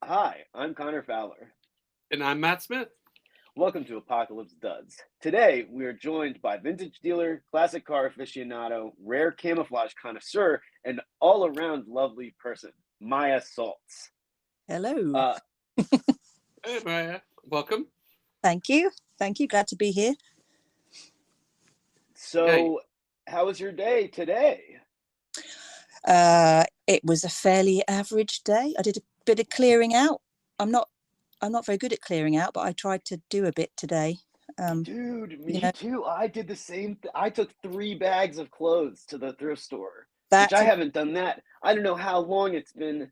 Hi, I'm Connor Fowler. And I'm Matt Smith. Welcome to Apocalypse Duds. Today, we are joined by vintage dealer, classic car aficionado, rare camouflage connoisseur, and all around lovely person, Maya Saltz. Hello. Uh, Hey, Maya. Welcome. Thank you. Thank you. Glad to be here. so, how was your day today? It was a fairly average day. I did a bit of clearing out. I'm not very good at clearing out, but I tried to do a bit today. Dude, you me know, too. I did the same. I took 3 bags of clothes to the thrift store, which that's I haven't done that. I don't know how long it's been.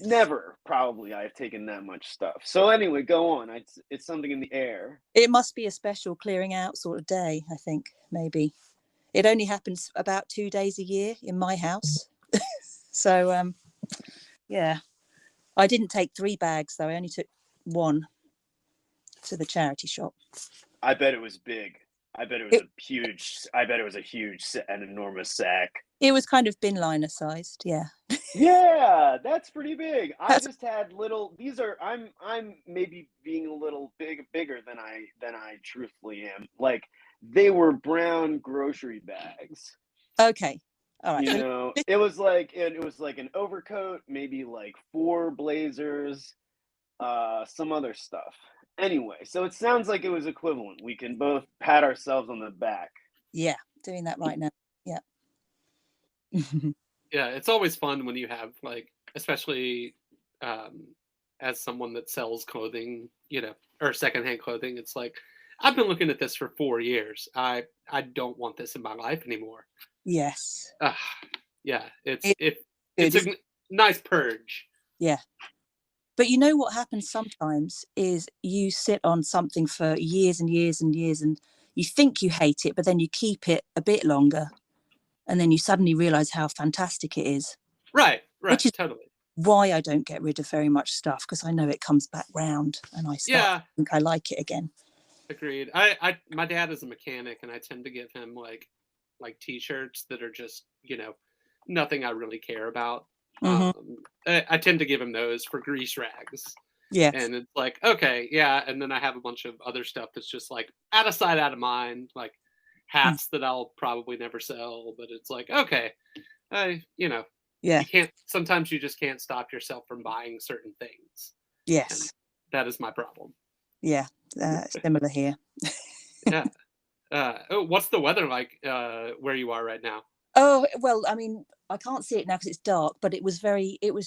Never, probably, I've taken that much stuff. So anyway, go on. It's something in the air. it must be a special clearing out sort of day, I think, maybe. It only happens about 2 days a year in my house. So yeah. I didn't take 3 bags though. I only took 1 to the charity shop. I bet it was big. I bet it was a huge, an enormous sack. It was kind of bin liner sized, yeah. Yeah, that's pretty big. I That's just had little. These are. I'm maybe being a little bigger than I truthfully am. Like they were brown grocery bags. okay. All right. You So know, it was like an overcoat, maybe like 4 blazers, some other stuff. Anyway, so it sounds like it was equivalent. We can both pat ourselves on the back. yeah, doing that right now. Yeah. Yeah, it's always fun when you have especially as someone that sells clothing, or secondhand clothing. It's like I've been looking at this for 4 years. I don't want this in my life anymore. Yes. Yeah, It's it's good. a nice purge. Yeah. But you know what happens sometimes is you sit on something for years and years and years and you think you hate it, but then you keep it a bit longer and then you suddenly realize how fantastic it is. Right, Which is totally. why I don't get rid of very much stuff, because I know it comes back round and I start Yeah, to think I like it again. agreed. My dad is a mechanic, and I tend to give him like T-shirts that are just nothing I really care about. Mm-hmm. I tend to give him those for grease rags, Yes. and it's like okay, yeah. And then I have a bunch of other stuff that's just like out of sight, out of mind, like hats that I'll probably never sell. But it's like okay, Yeah. you can't. Sometimes you just can't stop yourself from buying certain things, and Yes. that is my problem. Yeah. Similar here. Yeah. What's the weather like where you are right now? Oh, well, I mean, I can't see it now because it's dark, but it was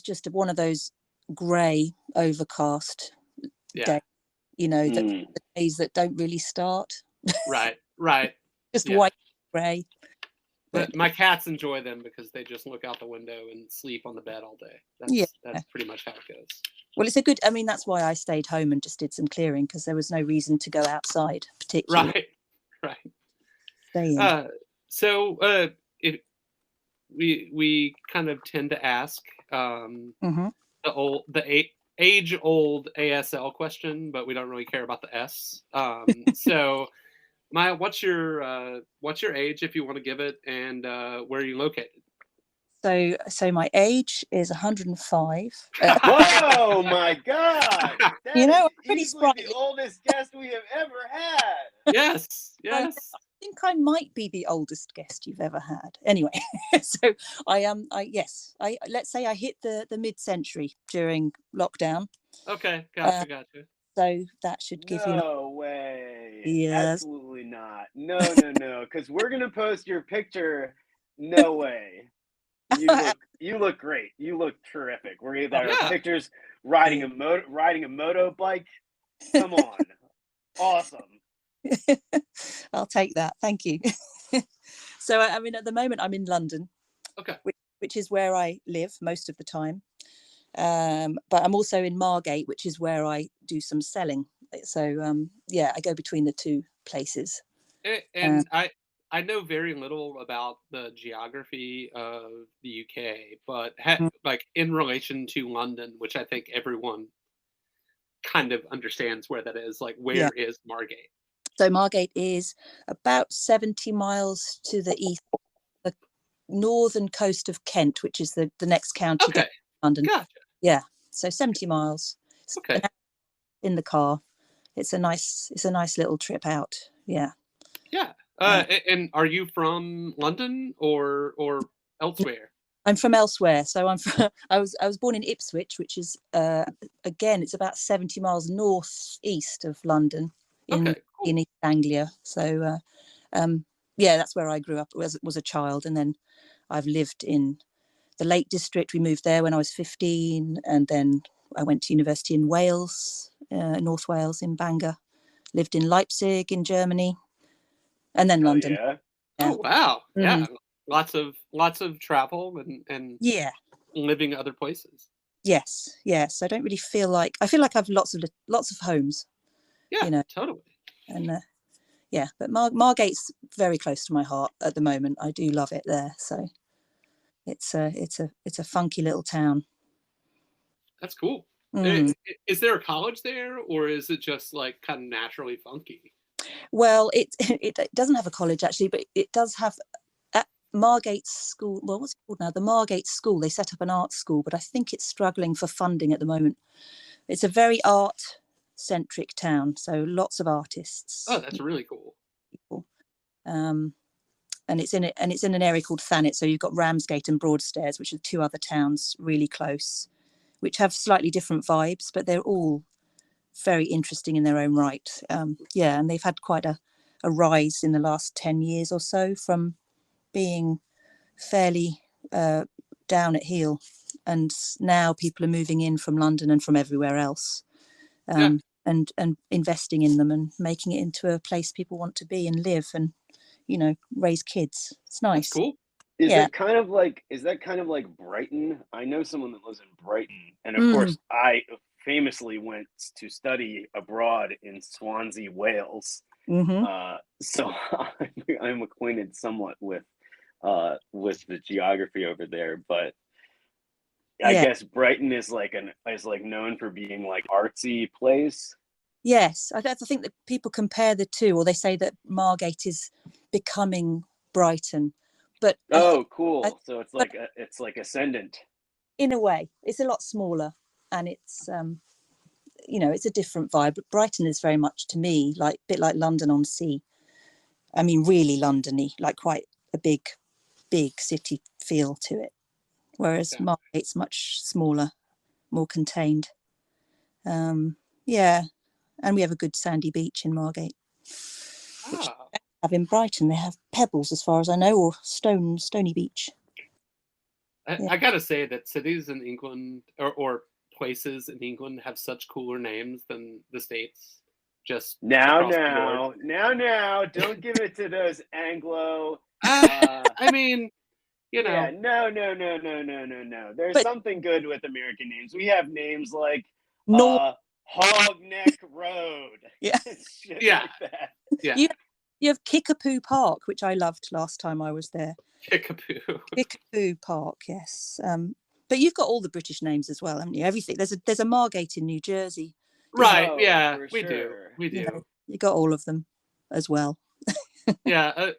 just one of those grey, overcast Yeah. days, the Mm. days that don't really start. Right. Just Yeah. white, grey. But my cats enjoy them because they just look out the window and sleep on the bed all day. Yeah. That's pretty much how it goes. Well, that's why I stayed home and just did some clearing, because there was no reason to go outside, particularly. Right. Stay in. If we kind of tend to ask Mm-hmm. the age old ASL question, but we don't really care about the S. So Maya, what's your age if you want to give it, and where are you located? So my age is 105. Whoa, my God! That I'm is pretty easily sprightly. the oldest guest we have ever had. Yes. I think I might be the oldest guest you've ever had. Anyway, so let's say I hit the mid-century during lockdown. Okay, gotcha. So that should give you. No way. Yes. Absolutely not. No. Because we're gonna post your picture. No way. You look great. You look terrific. We're gonna have our pictures riding a motorbike. Come on. Awesome. I'll take that. Thank you. So I mean, at the moment I'm in London. Okay. Which is where I live most of the time. But I'm also in Margate, which is where I do some selling. So I go between the two places. And I know very little about the geography of the UK, but like in relation to London, which I think everyone kind of understands where that is. Like, where is Margate? So Margate is about 70 miles to the east, the northern coast of Kent, which is the next county. Okay. London. Gotcha. Yeah. So 70 miles. Okay. In the car. It's a nice little trip out. Yeah. Yeah. And are you from London or elsewhere? I'm from elsewhere. So I was born in Ipswich, which is again, it's about 70 miles northeast of London in East Anglia. So yeah, that's where I grew up was a child, and then I've lived in the Lake District. We moved there when I was 15, and then I went to university in Wales, North Wales, in Bangor. Lived in Leipzig in Germany, and then London. Yeah. Oh wow! Yeah, lots of travel and yeah, living other places. Yes. I don't really feel like I've lots of homes. Yeah, totally. And yeah, but Margate's very close to my heart at the moment. I do love it there. So it's a funky little town. That's cool. Is there a college there, or is it just like kind of naturally funky? Well, it doesn't have a college actually, but it does have at Margate School. Well, what's it called now? The Margate School. They set up an art school, but I think it's struggling for funding at the moment. It's a very art-centric town, so lots of artists. Oh, that's really cool. People. And it's in an area called Thanet. So you've got Ramsgate and Broadstairs, which are two other towns really close, which have slightly different vibes, but they're all very interesting in their own right. Yeah, and they've had quite a rise in the last 10 years or so from being fairly down at heel, and now people are moving in from London and from everywhere else, and investing in them and making it into a place people want to be and live and raise kids. It's nice. That's cool. Is that kind of like Brighton? I know someone that lives in Brighton, and of course I famously went to study abroad in Swansea, Wales. So I'm acquainted somewhat with the geography over there, but I guess Brighton is known for being like artsy place. Yes, I think that people compare the two, or they say that Margate is becoming Brighton, but cool. So it's like ascendant. In a way, it's a lot smaller, and it's it's a different vibe. But Brighton is very much, to me, like a bit like London on Sea. I mean, really Londony, like quite a big city feel to it. Whereas Margate's much smaller, more contained. Yeah, and we have a good sandy beach in Margate. Which they have in Brighton, they have pebbles, as far as I know, or stony beach. I gotta say that cities in England or places in England have such cooler names than the States. Just now, don't give it to those Anglo. I mean, Yeah, no. There's something good with American names. We have names like Hog Neck Road. Yeah. Like that. Yeah. You have Kickapoo Park, which I loved last time I was there. Kickapoo Park, yes. But you've got all the British names as well, haven't you? Everything. There's a Margate in New Jersey. Right. Yeah. We do. You got all of them as well. Yeah.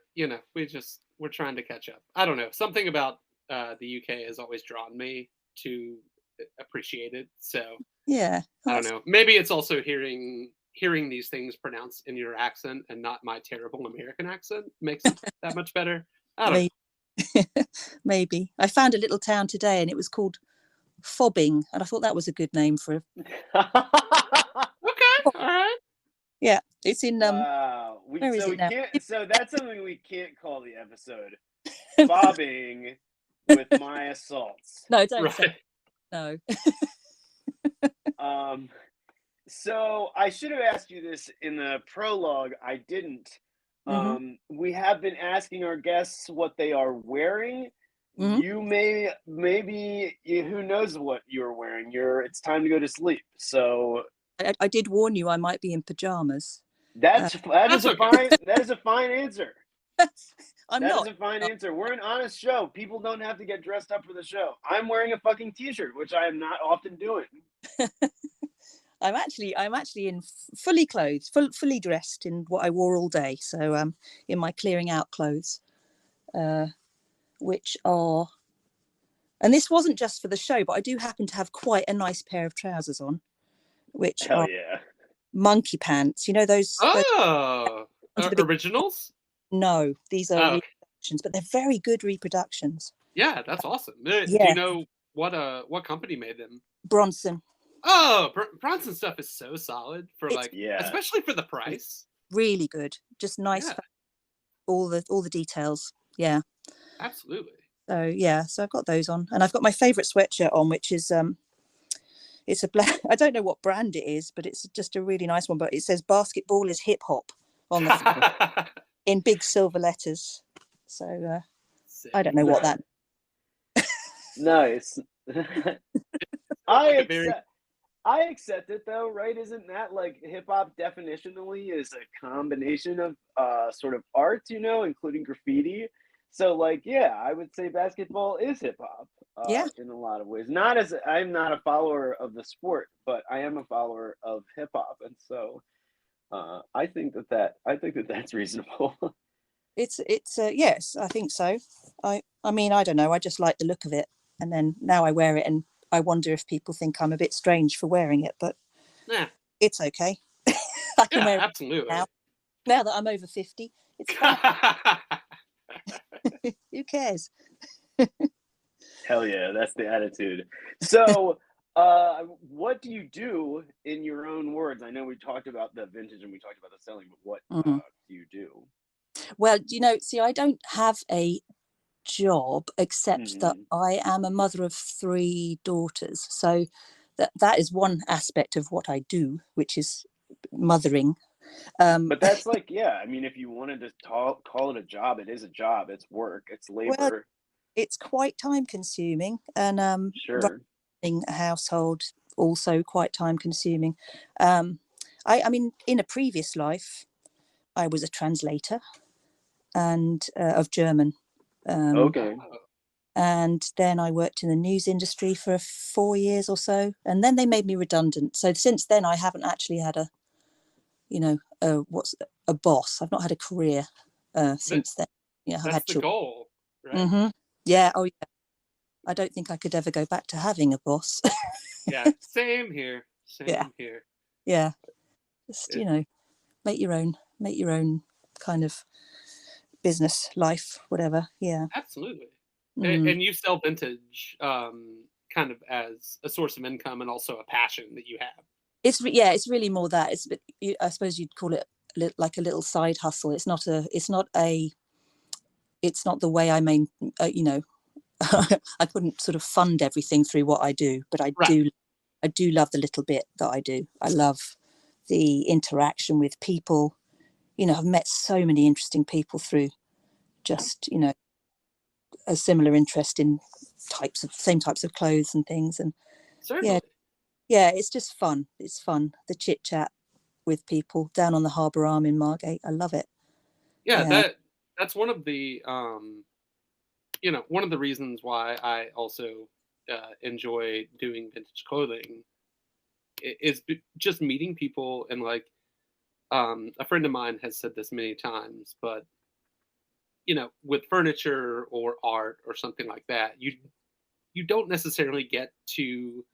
We're trying to catch up. I don't know. Something about the UK has always drawn me to appreciate it. So yeah, I don't know. Maybe it's also hearing these things pronounced in your accent and not my terrible American accent makes it that much better. I don't know. Maybe. I found a little town today and it was called Fobbing, and I thought that was a good name for Okay, all right. Yeah, it's in wow. Where is it now? So that's something we can't call the episode. Bobbing with my assaults. No, don't say no. So I should have asked you this in the prologue. I didn't. We have been asking our guests what they are wearing. You maybe who knows what you're wearing. It's time to go to sleep. So I did warn you I might be in pajamas. That is a fine answer. I'm that not. is a fine answer. We're an honest show. People don't have to get dressed up for the show. I'm wearing a fucking t-shirt, which I am not often doing. I'm actually in fully clothed, fully dressed in what I wore all day. So in my clearing out clothes, which are And this wasn't just for the show, but I do happen to have quite a nice pair of trousers on, which Hell are yeah. monkey pants. You know those Oh, originals? No, these are Oh, okay. reproductions, but they're very good reproductions. Yeah, that's awesome. Do Yeah, you know what company made them? Bronson. Oh, Bronson stuff is so solid for It's especially for the price. really good. Just nice, Yeah, all the details. Yeah. absolutely. So yeah, so I've got those on, and I've got my favourite sweatshirt on, which is it's a black. I don't know what brand it is, but it's just a really nice one. But it says "Basketball is hip hop" on the front in big silver letters. So I don't know what that. Nice. I I accept it though, right? Isn't that like hip hop definitionally is a combination of sort of art, including graffiti. So like, yeah, I would say basketball is hip hop Yeah, in a lot of ways. I'm not a follower of the sport, but I am a follower of hip hop, and so I think that that's reasonable. it's yes, I think so. I mean, I don't know. I just like the look of it, and then now I wear it, and I wonder if people think I'm a bit strange for wearing it, but Yeah, it's okay. I can wear it absolutely. now that I'm over 50. It's fine. Who cares? Hell yeah, that's the attitude. So, what do you do in your own words? I know we talked about the vintage and we talked about the selling, but what do you do? Well, see, I don't have a job except that I am a mother of 3 daughters. So that is one aspect of what I do, which is mothering. But that's like, yeah, I mean, if you wanted to call it a job, it is a job. It's work. It's Well, labor. it's quite time consuming, and Sure. running a household also quite time consuming. I mean, in a previous life, I was a translator and of German. Okay. And then I worked in the news industry for 4 years or so, and then they made me redundant. So since then, I haven't actually had what's a boss. I've not had a career since then. I've That's had the children. goal, right? Yeah. Oh, yeah. I don't think I could ever go back to having a boss. Yeah, same here. Same here. Yeah. Just make your own kind of business life, whatever. Yeah. Absolutely. And you sell vintage kind of as a source of income and also a passion that you have. It's really more that I suppose you'd call it like a little side hustle. It's not the way I I couldn't sort of fund everything through what I do, but I do love the little bit that I do. I love the interaction with people. I've met so many interesting people through just a similar interest in same types of clothes and things, and Certainly. yeah, it's just fun. It's fun, the chit chat with people down on the Harbour Arm in Margate. I love it. Yeah, that's one of the one of the reasons why I also enjoy doing vintage clothing is just meeting people, and like a friend of mine has said this many times, but with furniture or art or something like that, you don't necessarily get to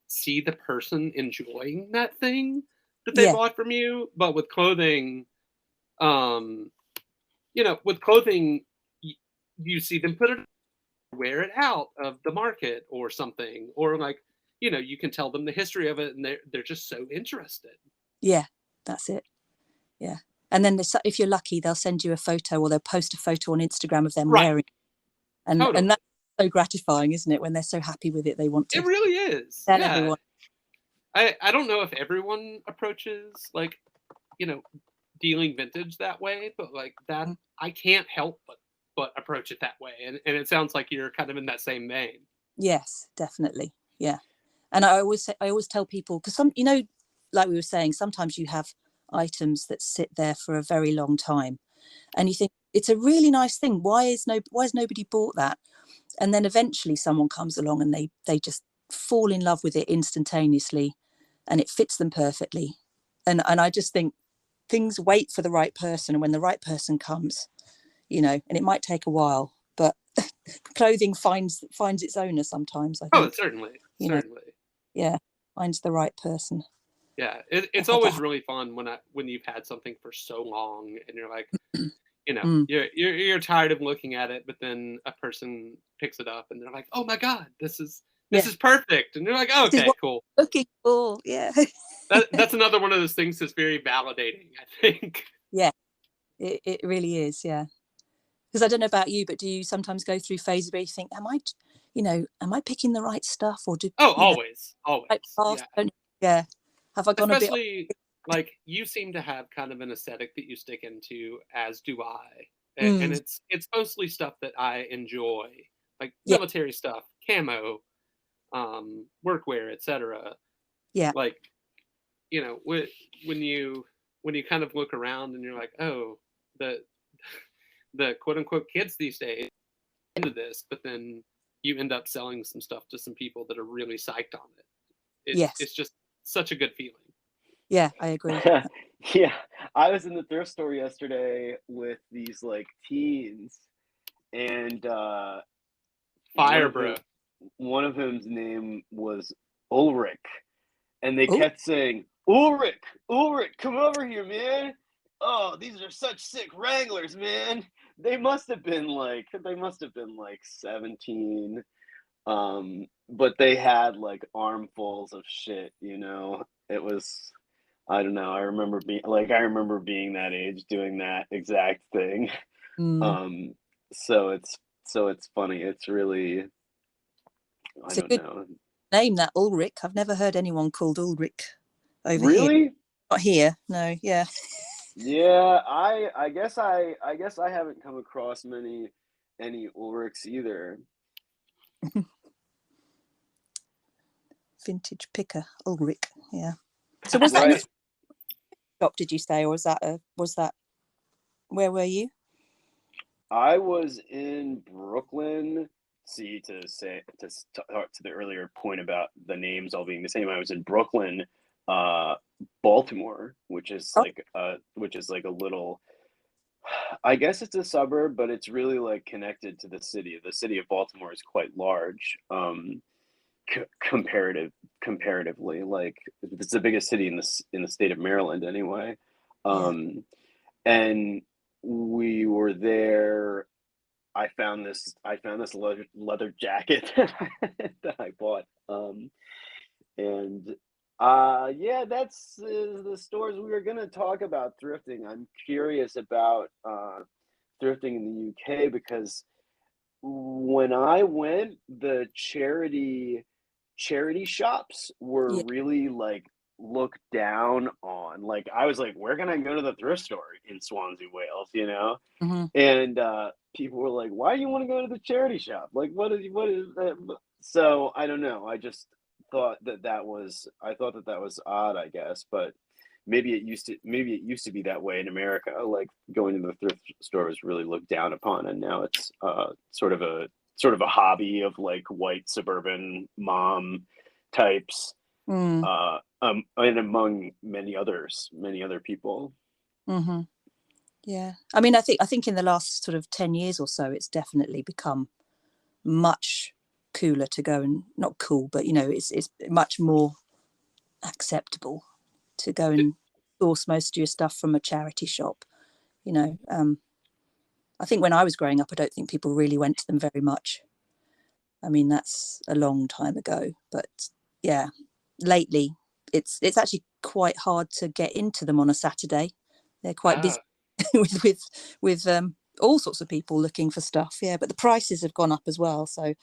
see the person enjoying that thing that they bought from you. But with clothing, um, with clothing, you see them put it, wear it out of the market or something, or like, you can tell them the history of it, and they're just so interested. Yeah, that's it. Yeah. And then if you're lucky, they'll send you a photo, or they'll post a photo on Instagram of them wearing, and that's so gratifying, isn't it? When they're so happy with it, they want to. It really is. Tell yeah. everyone. I don't know if everyone approaches like, dealing vintage that way, but like that, I can't help but approach it that way, and it sounds like you're kind of in that same vein. Yes, definitely. Yeah. And I always tell people, because like we were saying, sometimes you have items that sit there for a very long time, and you think it's a really nice thing. Why has nobody bought that? And then eventually someone comes along and they just fall in love with it instantaneously, and it fits them perfectly. And I just think things wait for the right person, and when the right person comes, and it might take a while, but clothing finds its owner sometimes, I think. Certainly. Yeah, finds the right person. Yeah, it's always really fun when you've had something for so long and you're like, you're tired of looking at it, but then a person picks it up and they're like, oh my god, this is perfect, and you're like, oh, okay, cool. Looking cool, yeah. That's another one of those things that's very validating, I think. Yeah, it really is, yeah. Because I don't know about you, but do you sometimes go through phases where you think, am I picking the right stuff, or always. Yeah. Have I gone especially like you seem to have kind of an aesthetic that you stick into, as do I, and it's mostly stuff that I enjoy, like military stuff, camo, workwear, etc. Yeah. Like, when you kind of look around and you're like, oh, the quote unquote kids these days into this, but then you end up selling some stuff to some people that are really psyched on it. It's just such a good feeling. Yeah, I agree. Yeah, I was in the thrift store yesterday with these like teens, and fire, bro. One of them's name was Ulrich, and they kept saying, Ulrich, come over here, man. Oh, these are such sick Wranglers, man. They must have been like 17. But they had like armfuls of shit, It was, I don't know. I remember being that age doing that exact thing. So it's funny. It's really, I don't know. Name that Ulrich. I've never heard anyone called Ulrich over here. Really? Not here. No. Yeah. Yeah. I guess I haven't come across any Ulrichs either. Vintage picker Ulrich. Yeah. So was that right. Shop, did you say, or was that where were you? I was in Brooklyn. See, to talk to the earlier point about the names all being the same, I was in Brooklyn, Baltimore, which is like a little, I guess it's a suburb, but it's really like connected to the city. The city of Baltimore is quite large, comparatively. Like, it's the biggest city in the state of Maryland anyway. And we were there. I found this leather jacket that I bought. That's the stores we were going to talk about thrifting. I'm curious about thrifting in the UK because when I went, the charity shops were really like looked down on. Like, I was like, where can I go to the thrift store in Swansea, Wales, And people were like, why do you want to go to the charity shop? Like, what is that? So I don't know. I just thought that was odd, I guess, but maybe it used to be that way in America. Like, going to the thrift store was really looked down upon, and now it's sort of a hobby of like white suburban mom types, and among many other people. Yeah, I mean, I think in the last sort of 10 years or so, it's definitely become much cooler to go, and not cool, but it's much more acceptable to go and source most of your stuff from a charity shop. I think when I was growing up, I don't think people really went to them very much. I mean, that's a long time ago, but yeah, lately it's actually quite hard to get into them on a Saturday. They're quite busy with all sorts of people looking for stuff. Yeah, but the prices have gone up as well. So,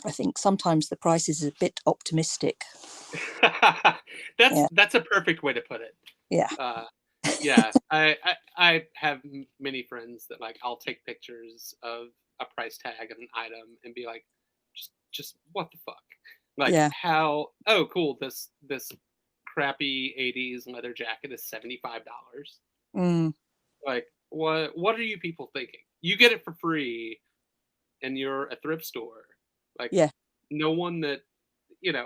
I think sometimes the prices is a bit optimistic. That's a perfect way to put it. Yeah. I have many friends that, like, I'll take pictures of a price tag of an item and be like, just what the fuck? Like, how, oh, cool, this crappy 80s leather jacket is $75. Like, what are you people thinking? You get it for free and you're a thrift store. Like, no one that,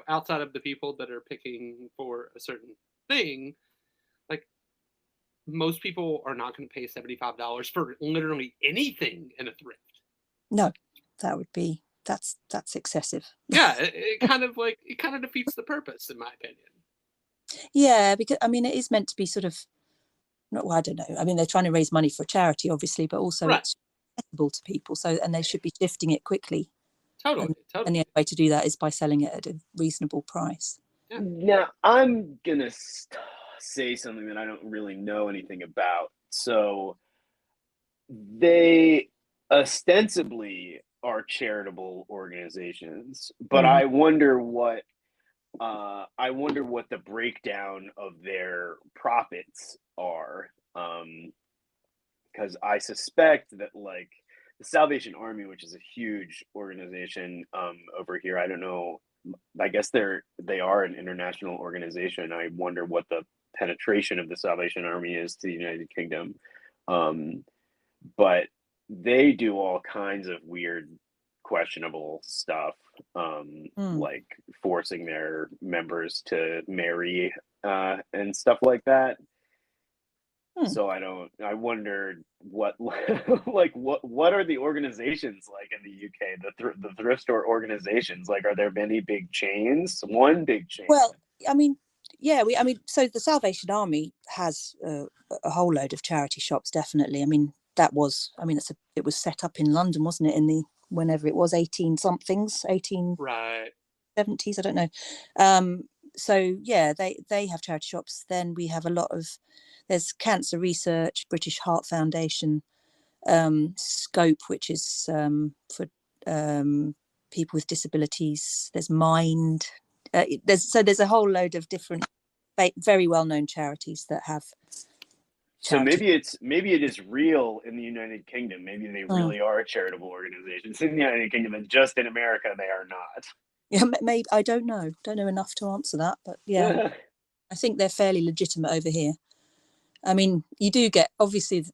outside of the people that are picking for a certain thing, like, most people are not going to pay $75 for literally anything in a thrift. No, that's excessive. Yeah, it kind of defeats the purpose, in my opinion. Yeah, because I mean, it is meant to be sort of, well, I don't know. I mean, they're trying to raise money for a charity, obviously, but also Right. it's accessible to people. So, and they should be shifting it quickly. Totally. And the only way to do that is by selling it at a reasonable price. Yeah. Now, I'm gonna say something that I don't really know anything about. So they ostensibly are charitable organizations, but Mhm. I wonder what the breakdown of their profits are. Because I suspect that, like, the Salvation Army, which is a huge organization over here, I don't know. I guess they are an international organization. I wonder what the penetration of the Salvation Army is to the United Kingdom. Um, but they do all kinds of weird, questionable stuff, like forcing their members to marry and stuff like that. So I wondered what like what are the organizations like in the UK, the thrift store organizations? Like, are there many big chains? One big chain. Well, I mean, yeah, so the Salvation Army has a whole load of charity shops, definitely. I mean, it was set up in London, wasn't it, whenever it was, 18 somethings, 1870s, Right. I don't know. So yeah, they have charity shops. Then we have there's Cancer Research, British Heart Foundation, Scope, which is for people with disabilities. There's Mind. There's a whole load of different very well-known charities that have So charity. maybe it is real in the United Kingdom. Maybe they really are charitable organizations in the United Kingdom, and just in America they are not. Yeah, maybe. I don't know enough to answer that, but yeah, I think they're fairly legitimate over here. I mean, you do get, obviously,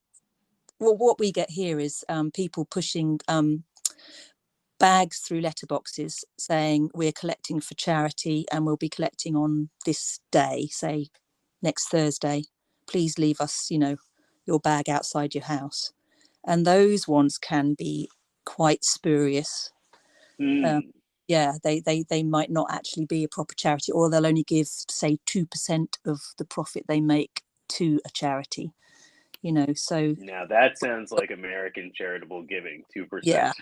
well, what we get here is people pushing bags through letterboxes saying we're collecting for charity and we'll be collecting on this day, say next Thursday. Please leave us, your bag outside your house. And those ones can be quite spurious. Yeah, they might not actually be a proper charity, or they'll only give, say, 2% of the profit they make to a charity. So Now that sounds like American charitable giving, 2%. yeah,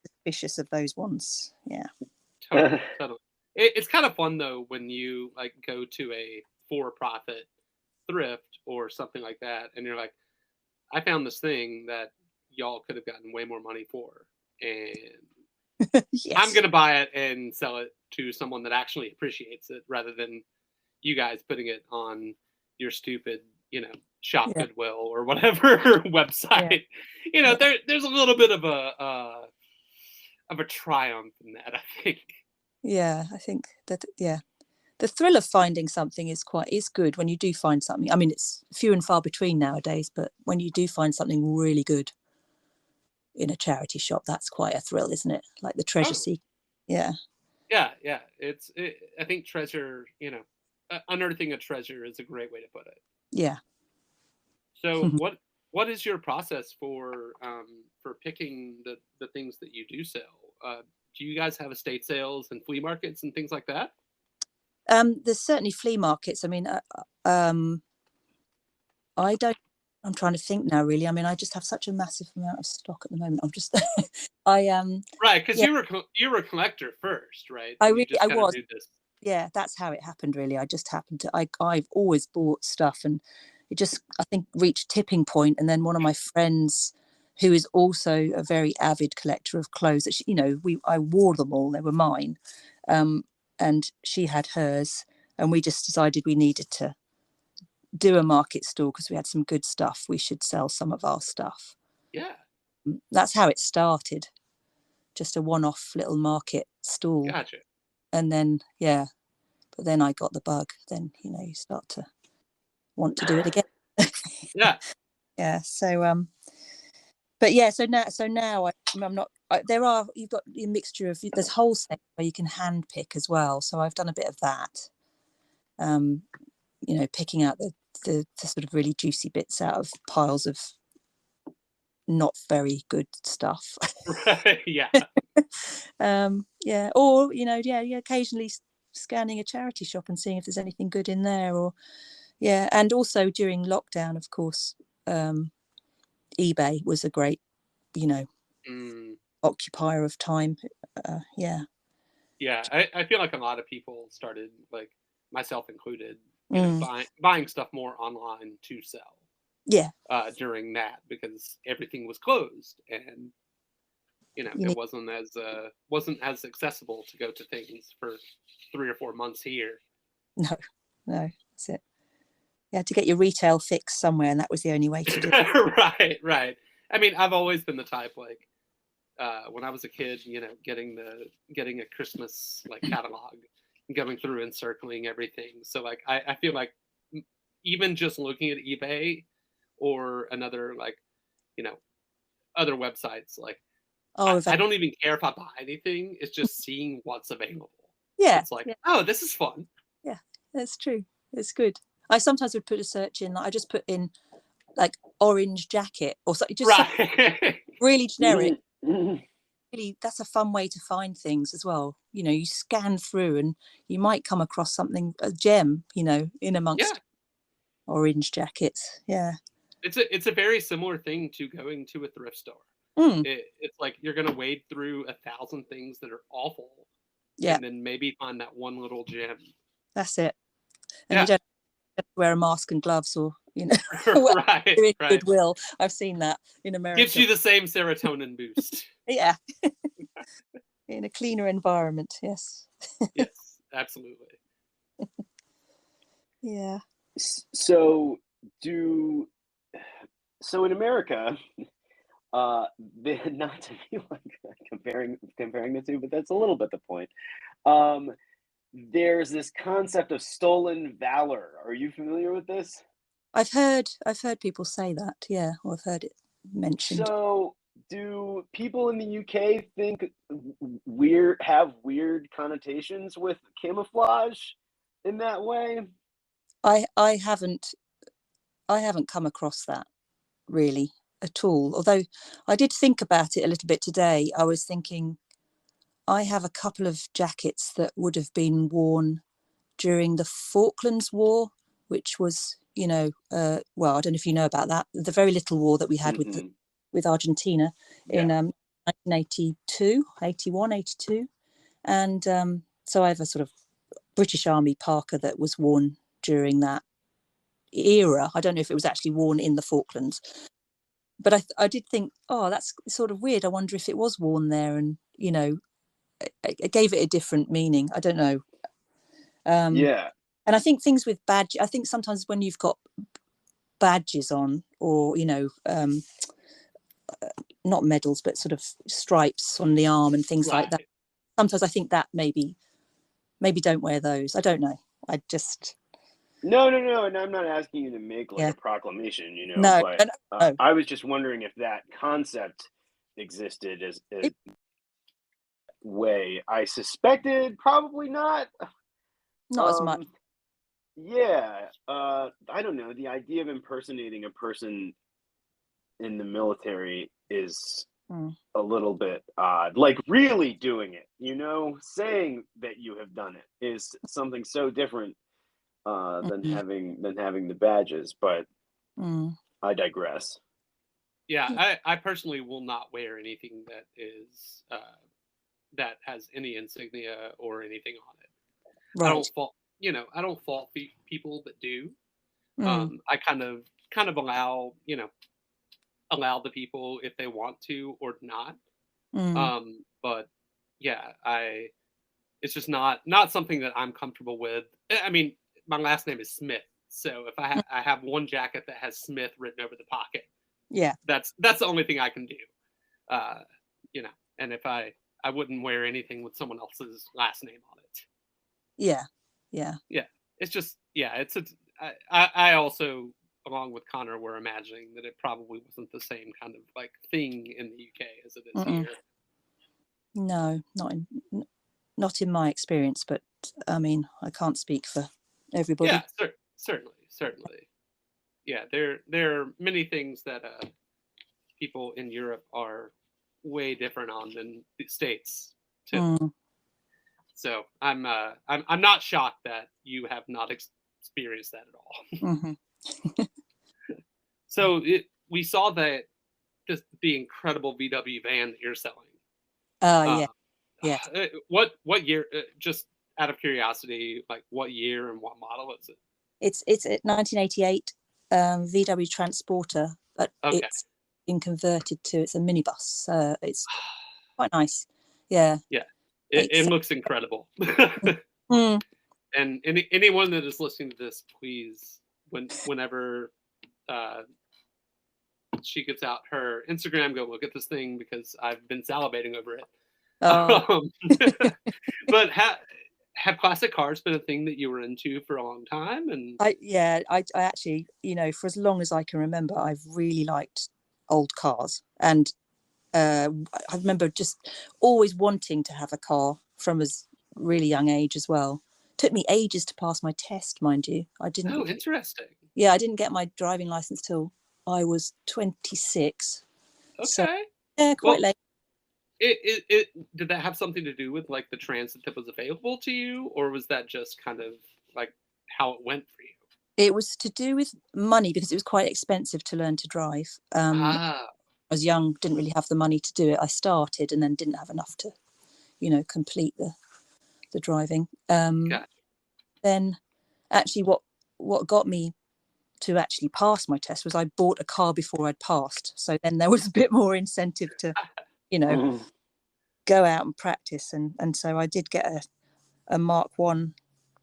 suspicious of those ones. Yeah. Totally. It's kind of fun though when you like go to a for-profit thrift or something like that, and you're like, I found this thing that y'all could have gotten way more money for, and Yes. I'm gonna buy it and sell it to someone that actually appreciates it, rather than you guys putting it on your stupid, Shop Goodwill or whatever website. There's a little bit of a triumph in that, I think. Yeah, I think that, yeah, the thrill of finding something is good when you do find something. I mean, it's few and far between nowadays, but when you do find something really good in a charity shop, that's quite a thrill, isn't it? Like the treasure seek. Yeah. Yeah. I think treasure, unearthing a treasure is a great way to put it. Yeah. So what is your process for picking the things that you do sell? Do you guys have estate sales and flea markets and things like that? There's certainly flea markets. I mean, I don't. I'm trying to think now. Really, I mean, I just have such a massive amount of stock at the moment. I'm just, right, because you were a collector first, right? I And was. Yeah, that's how it happened. Really, I just happened to. I've always bought stuff, and it just, I think, reached tipping point. And then one of my friends, who is also a very avid collector of clothes, that I wore them all. They were mine, and she had hers, and we just decided we needed to do a market stall because we had some good stuff. We should sell some of our stuff. Yeah, that's how it started. Just a one-off little market stall. Gotcha. And then but then I got the bug. Then you start to want to do it again. Yeah. Yeah. So but yeah, so now I'm not. You've got a mixture of, there's wholesale where you can hand pick as well. So I've done a bit of that. Picking out the sort of really juicy bits out of piles of not very good stuff. Right. Yeah. Yeah, or occasionally scanning a charity shop and seeing if there's anything good in there, or and also during lockdown, of course, eBay was a great occupier of time. Yeah. I feel like a lot of people started, like myself included, buying stuff more online to sell. Yeah. During that, because everything was closed, and it wasn't as accessible to go to things for 3 or 4 months here. No, that's it. You had to get your retail fix somewhere, and that was the only way to do it. Right. I mean, I've always been the type, like, when I was a kid, getting a Christmas like catalog, and going through and circling everything. So like, I feel like even just looking at eBay or another, like, other websites, like, I don't even care if I buy anything. It's just seeing what's available. Yeah. It's like, oh, this is fun. Yeah, that's true. It's good. I sometimes would put a search in, like, I just put in like orange jacket or something, just something really generic. Really, that's a fun way to find things as well. You scan through and you might come across something, a gem, in amongst orange jackets. Yeah. It's a very similar thing to going to a thrift store. It's like you're going to wade through 1,000 things that are awful, and then maybe find that one little gem. That's it. And you don't have to wear a mask and gloves, or right. Goodwill. I've seen that in America. Gives you the same serotonin boost. Yeah. In a cleaner environment. Yes. Yes, absolutely. Yeah. So in America, not to be like comparing the two, but that's a little bit the point. There's this concept of stolen valor. Are you familiar with this? I've heard people say that, or I've heard it mentioned. So do people in the UK think have weird connotations with camouflage in that way? I haven't come across that really at all. Although I did think about it a little bit today. I was thinking, I have a couple of jackets that would have been worn during the Falklands War, which was, well, I don't know if you know about that, the very little war that we had with Argentina in 1982, 81, 82. And so I have a sort of British Army parka that was worn during that era. I don't know if it was actually worn in the Falklands, but I did think, oh, that's sort of weird. I wonder if it was worn there, and it gave it a different meaning. I don't know. And I think things with badge, I think sometimes when you've got badges on, or not medals, but sort of stripes on the arm and things like that, sometimes I think that maybe don't wear those. I don't know. I just no, and I'm not asking you to make like a proclamation, no, but no. I was just wondering if that concept existed as a way. I suspected probably not as much. I don't know, the idea of impersonating a person in the military is a little bit odd. Like really doing it, saying that you have done it is something so different than having the badges, but I digress. I personally will not wear anything that is that has any insignia or anything on it. I don't fault people that do. I kind of allow the people if they want to or not. But it's just not something that I'm comfortable with. I mean, my last name is Smith, so if I have one jacket that has Smith written over the pocket, that's the only thing I can do. And if I wouldn't wear anything with someone else's last name on it. Yeah. It's just I also, along with Connor, were imagining that it probably wasn't the same kind of like thing in the UK as it is here. No, not in my experience, but I mean, I can't speak for everybody. Yeah, certainly. Yeah, there are many things that people in Europe are way different on than the States too. Mm. So I'm not shocked that you have not experienced that at all. Mm-hmm. So we saw that the incredible VW van that you're selling. Yeah. Yes. What year? Just out of curiosity, like what year and what model is it? It's a 1988 VW Transporter, but Okay. it's been converted to, it's a minibus. It's quite nice. Yeah. Yeah. It looks incredible. Mm. And anyone that is listening to this, please, whenever she gets out her Instagram, go look at this thing because I've been salivating over it. Oh. But have classic cars been a thing that you were into for a long time? And I actually, for as long as I can remember, I've really liked old cars, and I remember just always wanting to have a car from a really young age as well. Took me ages to pass my test, mind you. I didn't. Oh, interesting. Yeah, I didn't get my driving license till I was 26. Okay. So, yeah, quite late. Did that have something to do with like the transit that was available to you, or was that just kind of like how it went for you? It was to do with money because it was quite expensive to learn to drive. I was young, didn't really have the money to do it. I started and then didn't have enough to, complete the driving. Gotcha. Then actually what got me to actually pass my test was I bought a car before I'd passed. So then there was a bit more incentive to, go out and practice. And so I did get a Mark 1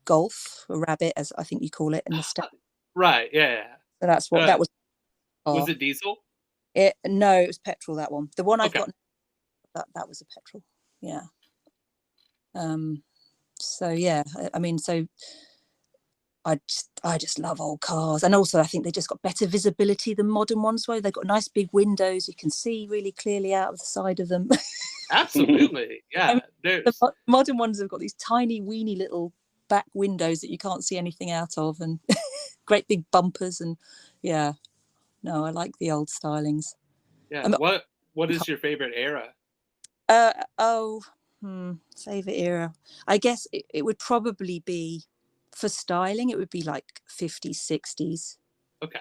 Golf, a Rabbit, as I think you call it in the States. Right, yeah. So that's what that was. Was it diesel? No, it was petrol, that one. The one I've got, that was a petrol. Yeah. So yeah, I mean, so I just love old cars, and also I think they just got better visibility than modern ones. Where they've got nice big windows, you can see really clearly out of the side of them. Absolutely, yeah. The modern ones have got these tiny, weeny little back windows that you can't see anything out of, and great big bumpers, and yeah, no, I like the old stylings. Yeah. What is your favorite era? Favorite era. I guess it would probably be, for styling, it would be like 50s, 60s. Okay.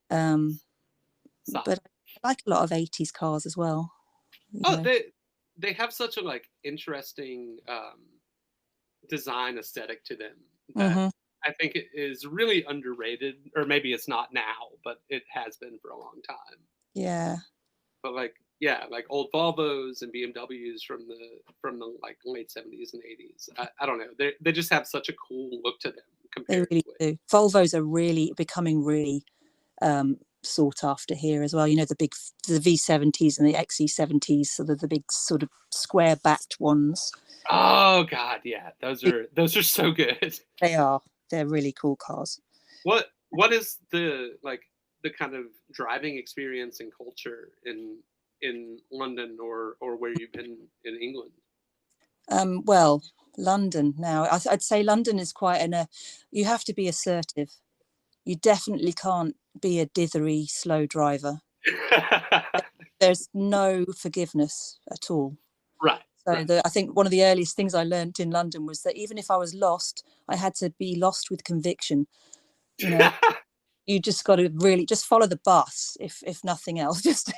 But I like a lot of 80s cars as well. They have such a like interesting design aesthetic to them that I think it is really underrated, or maybe it's not now, but it has been for a long time. Yeah. But like old Volvos and BMWs from the like late 70s and 80s. I don't know. They just have such a cool look to them. They really do. Volvos are really becoming really sought after here as well. The V70s and the XC70s, sort of the big sort of square backed ones. Oh God, yeah, those are so good. They are. They're really cool cars. What is the kind of driving experience and culture in London or where you've been in England? Well, London now. I'd say London is quite you have to be assertive. You definitely can't be a dithery, slow driver. There's no forgiveness at all. Right. So I think one of the earliest things I learned in London was that even if I was lost, I had to be lost with conviction. You just got to really just follow the bus, if nothing else. Just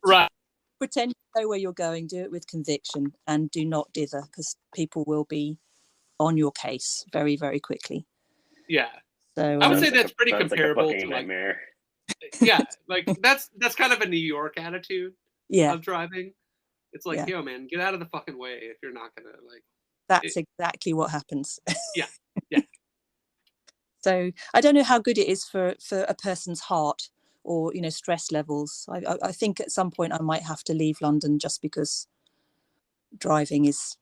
right. Pretend you know where you're going, do it with conviction, and do not dither, because people will be on your case very, very quickly. Yeah. So I would say that's pretty comparable to like Mair. Yeah, like that's kind of a New York attitude of driving. It's like, yo, man, get out of the fucking way if you're not gonna like. That's exactly what happens. Yeah. So I don't know how good it is for a person's heart or stress levels. I think at some point I might have to leave London just because driving is.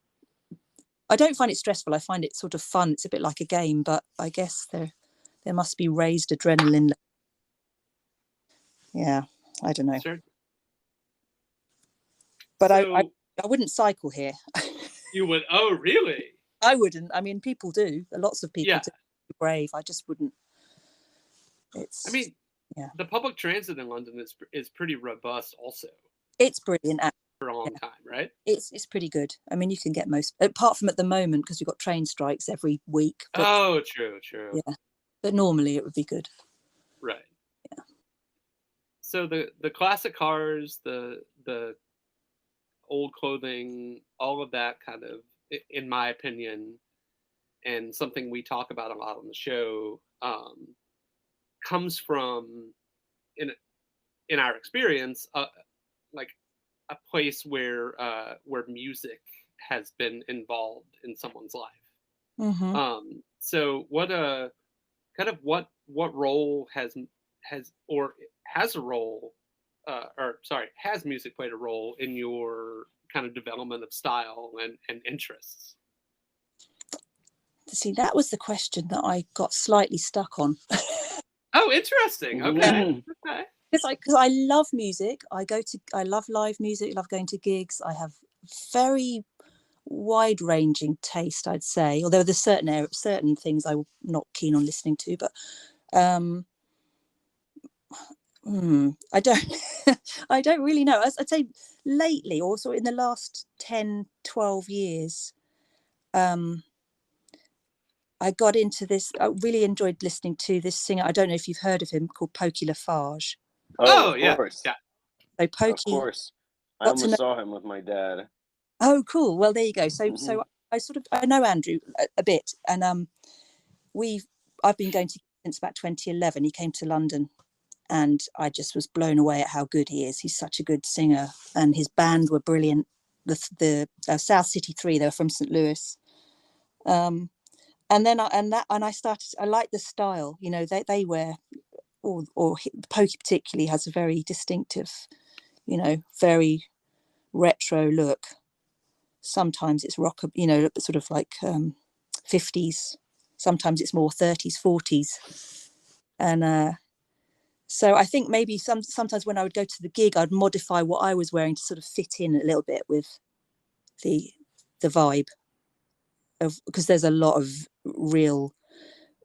I don't find it stressful. I find it sort of fun. It's a bit like a game, but I guess there must be raised adrenaline. Yeah, I don't know. Sure. But I wouldn't cycle here. You would? Oh, really? I wouldn't. I mean, people do. Lots of people do. Brave. I just wouldn't. The public transit in London is pretty robust also. It's brilliant. For a long time, right? It's pretty good. I mean, you can get most, apart from at the moment, because we've got train strikes every week. But, true. Yeah, but normally it would be good. Right. Yeah. So the classic cars, the old clothing, all of that kind of, in my opinion, and something we talk about a lot on the show, comes from, in our experience, like a place where music has been involved in someone's life. Mm-hmm. So what role has music played a role in your kind of development of style and interests? See, that was the question that I got slightly stuck on. Oh, interesting. Okay. Okay. Because I love music. I love live music, love going to gigs. I have very wide ranging taste, I'd say, although there's certain things I'm not keen on listening to, but I don't I don't really know. I'd say lately, also in the last 10-12 years, I got into this. I really enjoyed listening to this singer. I don't know if you've heard of him, called Pokey Lafarge. Oh, of course. Yeah. So Pokey, of course. I almost saw him with my dad. Oh, cool. Well, there you go. So I know Andrew a bit, and I've been going to since about 2011. He came to London, and I just was blown away at how good he is. He's such a good singer, and his band were brilliant. The South City 3, they were from St. Louis. And then I started. I like the style. You know, they wear, or Pokey particularly has a very distinctive, very retro look. Sometimes it's rock, sort of like 50s. Sometimes it's more 30s, 40s, and so I think maybe sometimes when I would go to the gig, I'd modify what I was wearing to sort of fit in a little bit with the vibe of, because there's a lot of real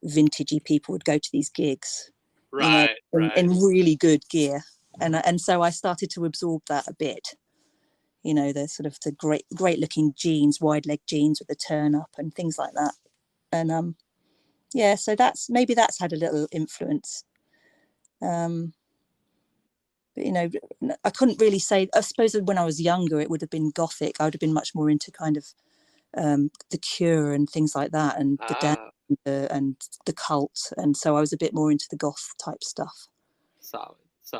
vintagey people would go to these gigs, right. in really good gear, and so I started to absorb that a bit. The sort of the great looking jeans, wide leg jeans with the turn up and things like that, and so that's had a little influence. But I couldn't really say. I suppose when I was younger, it would have been gothic. I would have been much more into kind of the Cure and things like that, and the dance and the Cult, and so I was a bit more into the goth type stuff. Solid.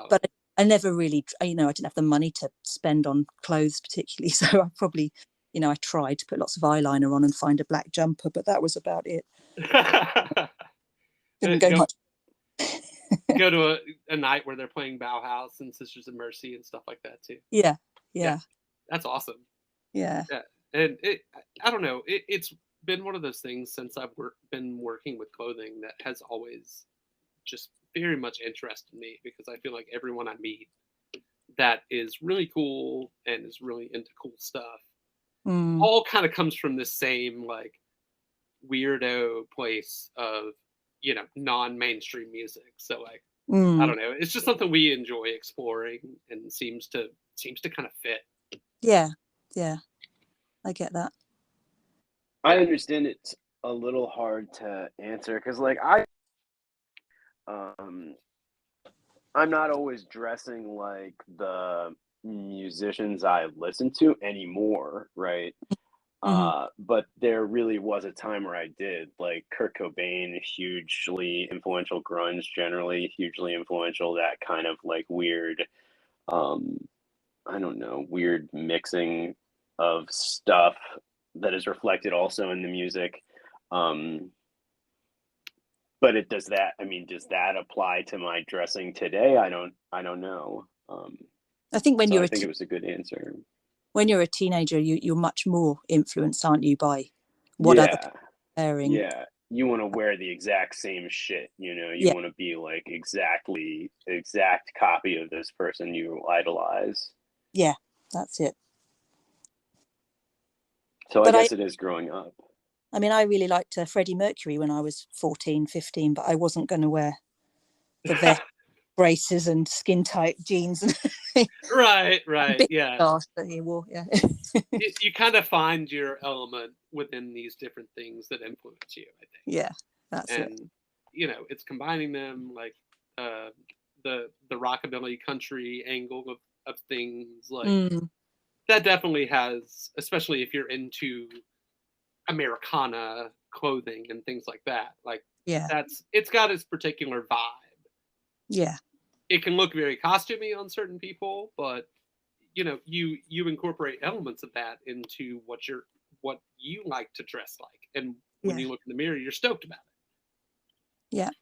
But I never really, I didn't have the money to spend on clothes particularly, so I probably, I tried to put lots of eyeliner on and find a black jumper, but that was about it. Didn't go much. Go to a night where they're playing Bauhaus and Sisters of Mercy and stuff like that too. Yeah. That's awesome. Yeah. And I don't know, it's been one of those things since I've been working with clothing that has always just very much interested me, because I feel like everyone I meet that is really cool and is really into cool stuff all kind of comes from this same like weirdo place of non-mainstream music. So like I don't know, it's just something we enjoy exploring and seems to kind of fit. Yeah I get that. I understand it's a little hard to answer because like I'm not always dressing like the musicians I listen to anymore, right? But there really was a time where I did, like Kurt Cobain, hugely influential, grunge generally, hugely influential, that kind of like weird, I don't know, weird mixing of stuff that is reflected also in the music. But does that apply to my dressing today? I don't know. I think I think it was a good answer. When you're a teenager, you're much more influenced, aren't you, by what other people are wearing? Yeah, you want to wear the exact same shit. You want to be like exact copy of this person you idolize. Yeah, that's it. So I guess it is growing up. I mean, I really liked Freddie Mercury when I was 14, 15, but I wasn't going to wear the vest braces and skin tight jeans and Right, big yeah. scarf that he wore. Yeah. You kind of find your element within these different things that influence you, I think. Yeah, that's it. And it's combining them, like the rockabilly country angle of things, like that definitely has, especially if you're into Americana clothing and things like that, like it's got its particular vibe. Yeah, it can look very costumey on certain people, but you incorporate elements of that into what you like to dress like, and when you look in the mirror, you're stoked about it.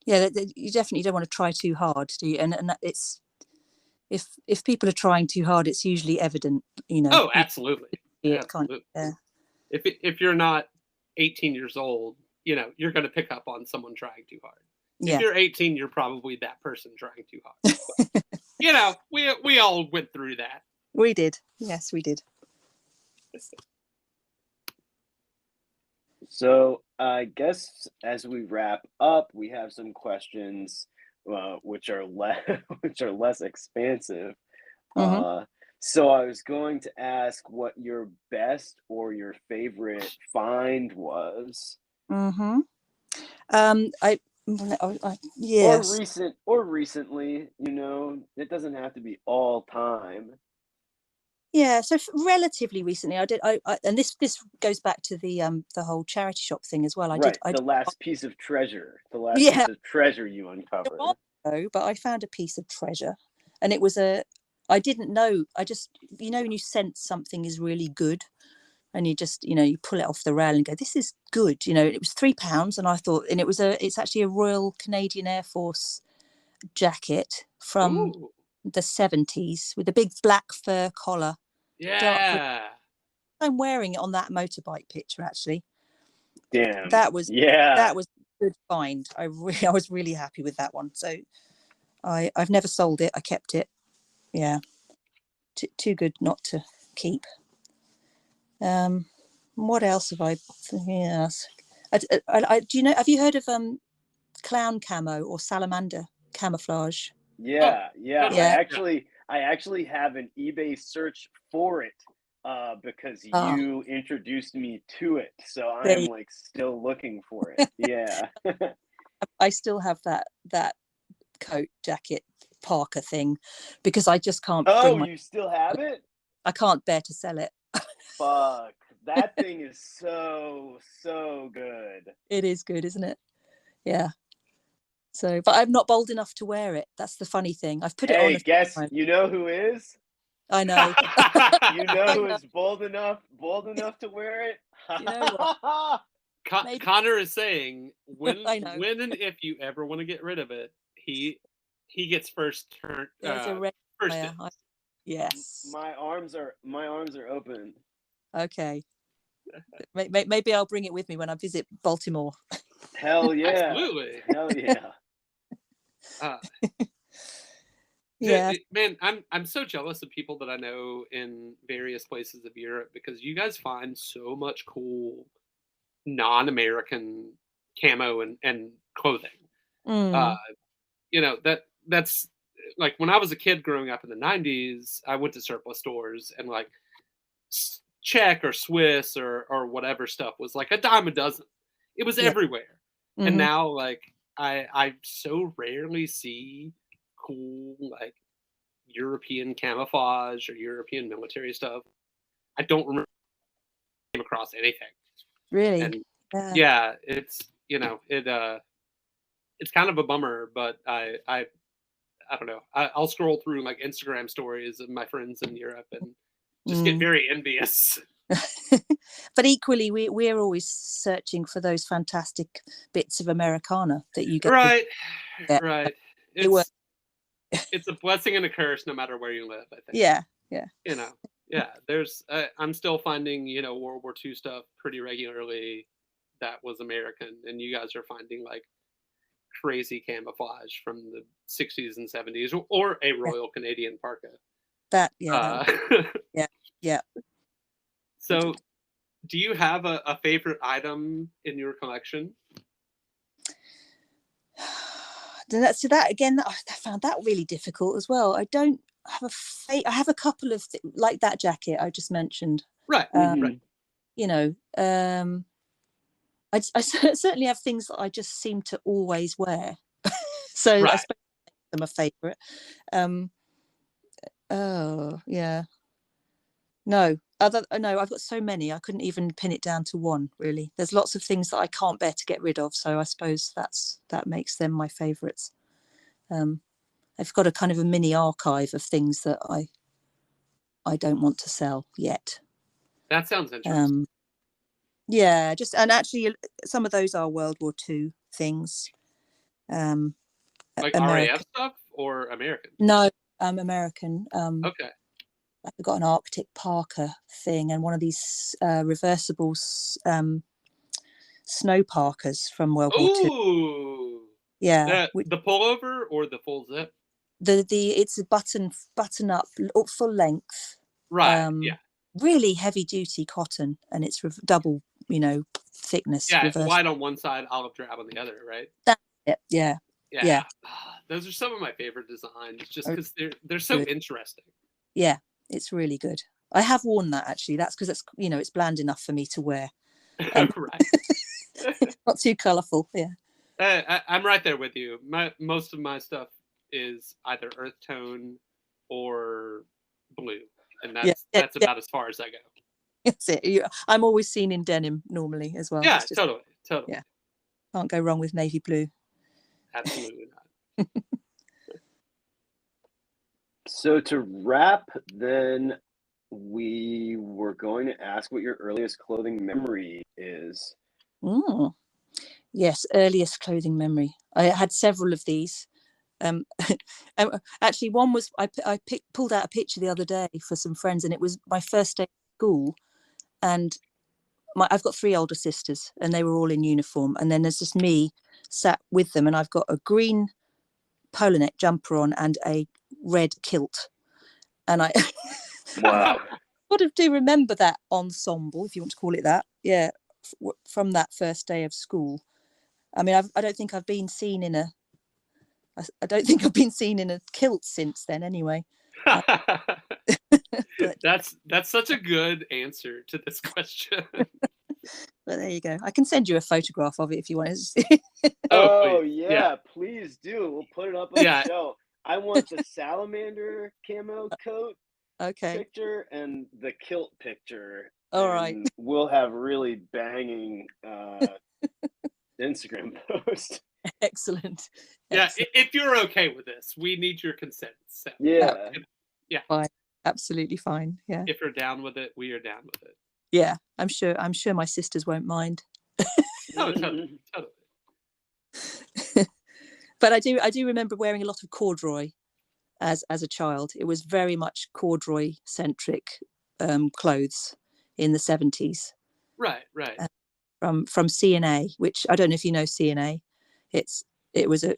Yeah, you definitely don't want to try too hard, do you? And it's if people are trying too hard, it's usually evident. Oh, absolutely. Absolutely. If you're not 18 years old, you're going to pick up on someone trying too hard. If you're 18, you're probably that person trying too hard. But, we all went through that. We did. Yes, we did. So I guess as we wrap up, we have some questions which are less expansive. So I was going to ask what your best or your favorite find was. Yes. Or recently, it doesn't have to be all time. Yeah, so relatively recently, I did. I and this goes back to the whole charity shop thing as well. The last piece of treasure you uncovered. But I found a piece of treasure, and it was I didn't know. I just, when you sense something is really good, and you just, you pull it off the rail and go, this is good. It was £3, and I thought, and it's actually a Royal Canadian Air Force jacket from the 70s with a big black fur collar. Yeah, I'm wearing it on that motorbike picture, actually. Damn, that was a good find. I was really happy with that one. So I've never sold it. I kept it. Yeah, too good not to keep. What else have I? Yes, do you know? Have you heard of clown camo or salamander camouflage? Yeah. I actually have an eBay search for it because you introduced me to it. So I'm still looking for it. Yeah. I still have that coat, jacket, parka thing because I just can't. You still have it? I can't bear to sell it. Fuck. That thing is so good. It is good, isn't it? Yeah. So, but I'm not bold enough to wear it. That's the funny thing. I've put it on. Hey, guess you know who is? I know. You know who is bold enough to wear it? You know what? Connor is saying when and if you ever want to get rid of it, he gets first turn. First yes. My arms are open. Okay. Maybe I'll bring it with me when I visit Baltimore. Hell yeah! Absolutely. Hell yeah! Yeah, man, I'm so jealous of people that I know in various places of Europe because you guys find so much cool non-American camo and clothing. That's like when I was a kid growing up in the 90s, I went to surplus stores and like Czech or Swiss or whatever stuff was like a dime a dozen. It was everywhere. And now like I so rarely see cool like European camouflage or European military stuff. I don't remember came across anything. Really? And yeah, it's it's kind of a bummer, but I don't know. I'll scroll through like Instagram stories of my friends in Europe and just get very envious. But equally, we're always searching for those fantastic bits of Americana that you get. Right. It's a blessing and a curse, no matter where you live. I think. Yeah. There's. I'm still finding World War II stuff pretty regularly that was American, and you guys are finding like crazy camouflage from the 60s and 70s, or a Royal Canadian parka. Yeah. So, do you have a favorite item in your collection? that again. I found that really difficult as well. I don't have I have a couple of like that jacket I just mentioned. Right. Right. You know, I certainly have things that I just seem to always wear. So right. I suppose them a favourite. Oh yeah. No, I've got so many. I couldn't even pin it down to one. Really, there's lots of things that I can't bear to get rid of. So I suppose that makes them my favourites. I've got a kind of a mini archive of things that I don't want to sell yet. That sounds interesting. Yeah, and actually some of those are World War II things. Like American. RAF stuff or American? No, American. Okay. I've got an Arctic Parker thing and one of these reversible snow parkers from World War II. Ooh. Yeah. The pullover or the full zip? It's a button up full length. Right. Yeah. Really heavy duty cotton, and it's double, thickness. Yeah. Reverse. White on one side, olive drab on the other. Right. That's it. Yeah. Yeah. Those are some of my favorite designs, just because they're so interesting. Yeah, it's really good. I have worn that actually. That's because it's bland enough for me to wear. Right. Not too colourful. Yeah. I'm right there with you. Most of my stuff is either earth tone or blue, and that's about as far as I go. That's it. I'm always seen in denim normally as well. Yeah, totally. Yeah, can't go wrong with navy blue. Absolutely not. So to wrap, then we were going to ask what your earliest clothing memory is. Yes, earliest clothing memory. I had several of these. Actually, one was I pulled out a picture the other day for some friends, and it was my first day of school. And I've got 3 older sisters, and they were all in uniform. And then there's just me sat with them, and I've got a green polo neck jumper on and a red kilt. And I Wow. sort of do remember that ensemble, if you want to call it that. Yeah, from that first day of school. I mean, I don't think I've been seen in a kilt since then. Anyway. That's such a good answer to this question. But there you go. I can send you a photograph of it if you want to. Oh yeah, please do. We'll put it up on the show. I want the salamander camo coat picture and the kilt picture. All right. We'll have really banging Instagram post. Excellent. Yeah, if you're okay with this, we need your consent. So. Yeah. Fine. Absolutely fine. Yeah. If you're down with it, we are down with it. Yeah, I'm sure my sisters won't mind. No, totally. But I do remember wearing a lot of corduroy as a child. It was very much corduroy centric clothes in the 70s. Right. From C&A, which I don't know if you know C&A. It was a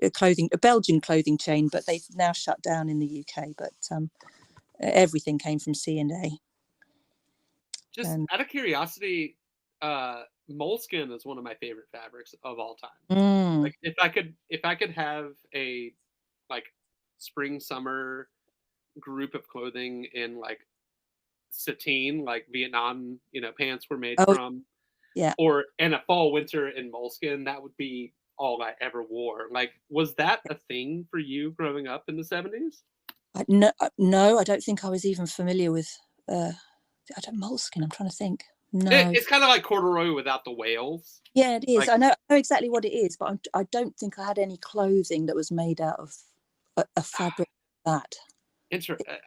Belgian clothing chain, but they've now shut down in the UK. But everything came from C&A. Just out of curiosity, moleskin is one of my favorite fabrics of all time. Like if I could have a like spring summer group of clothing in like sateen, like Vietnam, pants were made from, and a fall winter in moleskin, that would be all I ever wore. Like, was that a thing for you growing up in the 70s? No, I don't think I was even familiar with moleskin. I'm trying to think. No, it's kind of like corduroy without the whales. Yeah, it is. Like, I know exactly what it is, but I don't think I had any clothing that was made out of a fabric like that.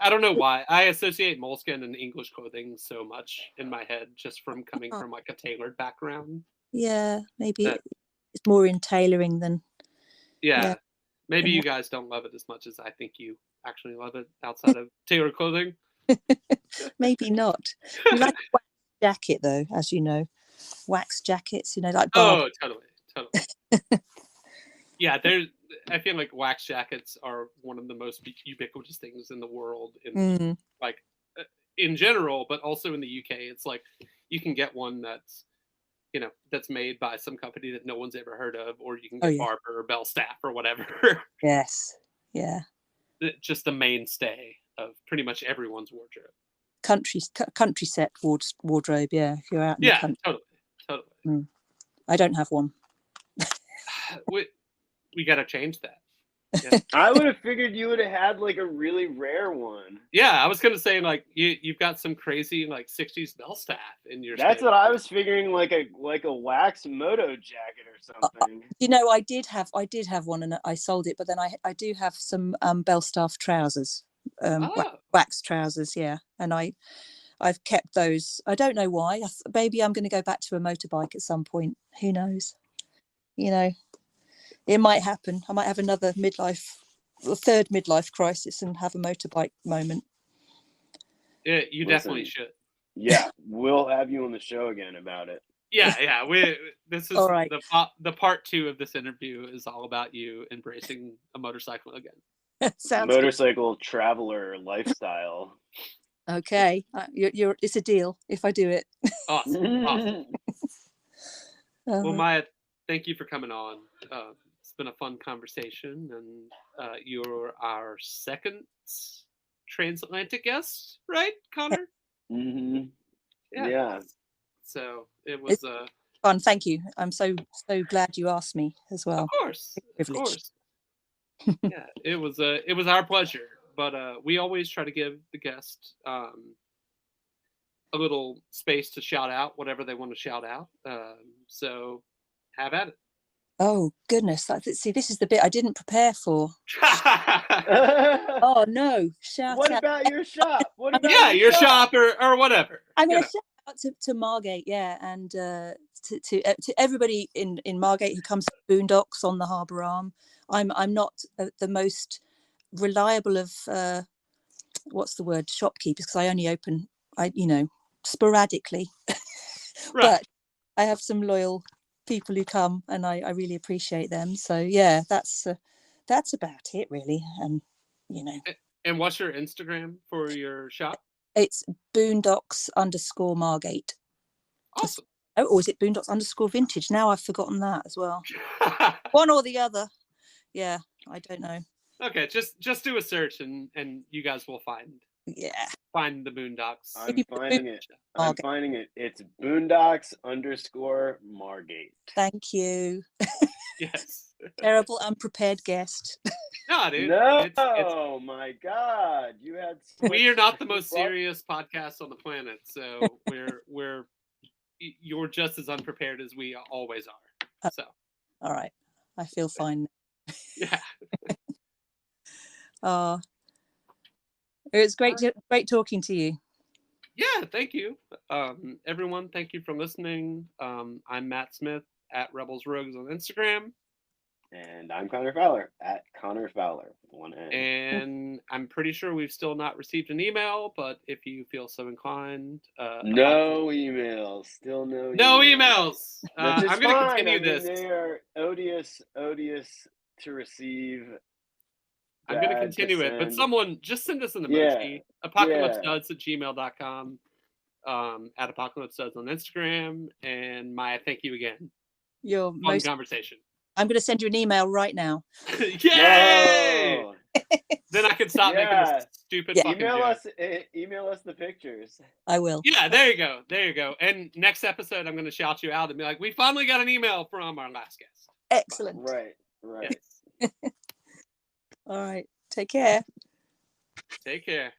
I don't know why. I associate moleskin and English clothing so much in my head, just from coming from like a tailored background. Yeah, maybe it's more in tailoring than. Yeah. Maybe you guys don't love it as much as I think you actually love it outside of tailored clothing. Maybe not. You like a wax jacket though, as you know. Wax jackets, like totally. Yeah, I feel like wax jackets are one of the most ubiquitous things in the world, like in general, but also in the UK. It's like you can get one that's that's made by some company that no one's ever heard of, or you can Oh get yeah. Barber or Belstaff or whatever. Yes. Yeah. Just the mainstay of pretty much everyone's wardrobe. Country set wardrobe. Yeah. If you're out in the Yeah, country. totally. I don't have one. We got to change that. Yeah. I would have figured you would have had like a really rare one. Yeah, I was gonna say like you've got some crazy like 60s Belstaff in your. That's what I was figuring, like a wax moto jacket or something. I did have one and I sold it, but then I do have some Belstaff trousers, wax trousers, yeah, and I've kept those. I don't know why. Maybe I'm going to go back to a motorbike at some point. Who knows? It might happen. I might have another third midlife crisis and have a motorbike moment. Yeah, you definitely should. Yeah, we'll have you on the show again about it. Yeah. This is all right. The part 2 of this interview is all about you embracing a motorcycle again. Sounds motorcycle good. Traveler lifestyle. Okay, it's a deal if I do it. Awesome. Well, Maya, thank you for coming on. It's been a fun conversation, and you're our second transatlantic guest, right, Connor? Mm-hmm. Yeah. So it was fun. Thank you. I'm so glad you asked me as well. Of course. Yeah, it was our pleasure. But we always try to give the guest a little space to shout out whatever they want to shout out. So have at it. Oh goodness! See, this is the bit I didn't prepare for. Oh no! What about your shop? What about your shop or whatever? I'm going to shout out to Margate, yeah, and to everybody in Margate who comes to Boondocks on the Harbour Arm. I'm not the most reliable of what's the word, shopkeepers, because I only open sporadically. Right. But I have some loyal people who come, and I really appreciate them. So yeah, that's about it really. And And what's your Instagram for your shop? It's boondocks_Margate. Awesome. Or is it boondocks_vintage? Now I've forgotten that as well. One or the other. Yeah, I don't know. Okay, just do a search and you guys will find the Boondocks. I'm finding it. It's Boondocks_Margate. Thank you. Yes. Terrible unprepared guest. No, dude. No, oh my God! You had. We are not the most serious podcast on the planet, so you're just as unprepared as we always are. So. All right, I feel fine. Yeah. It was great talking to you. Yeah, thank you. Everyone, thank you for listening. I'm Matt Smith at Rebels Rogues on Instagram. And I'm Connor Fowler at Connor Fowler with one N. And I'm pretty sure we've still not received an email, but if you feel so inclined, no emails. Still no. No emails. I'm going to continue this. They are odious to receive. I'm going to continue it, but someone just send us an emoji. apocalypsestuds@gmail.com, at apocalypsestuds on Instagram, and Maya, thank you again. Your fun conversation. I'm going to send you an email right now. Yay! Then I can stop making this stupid fucking joke. Email us the pictures. I will. Yeah, there you go. And next episode, I'm going to shout you out and be like, we finally got an email from our last guest. Excellent. Right. Yes. All right. Take care. Take care.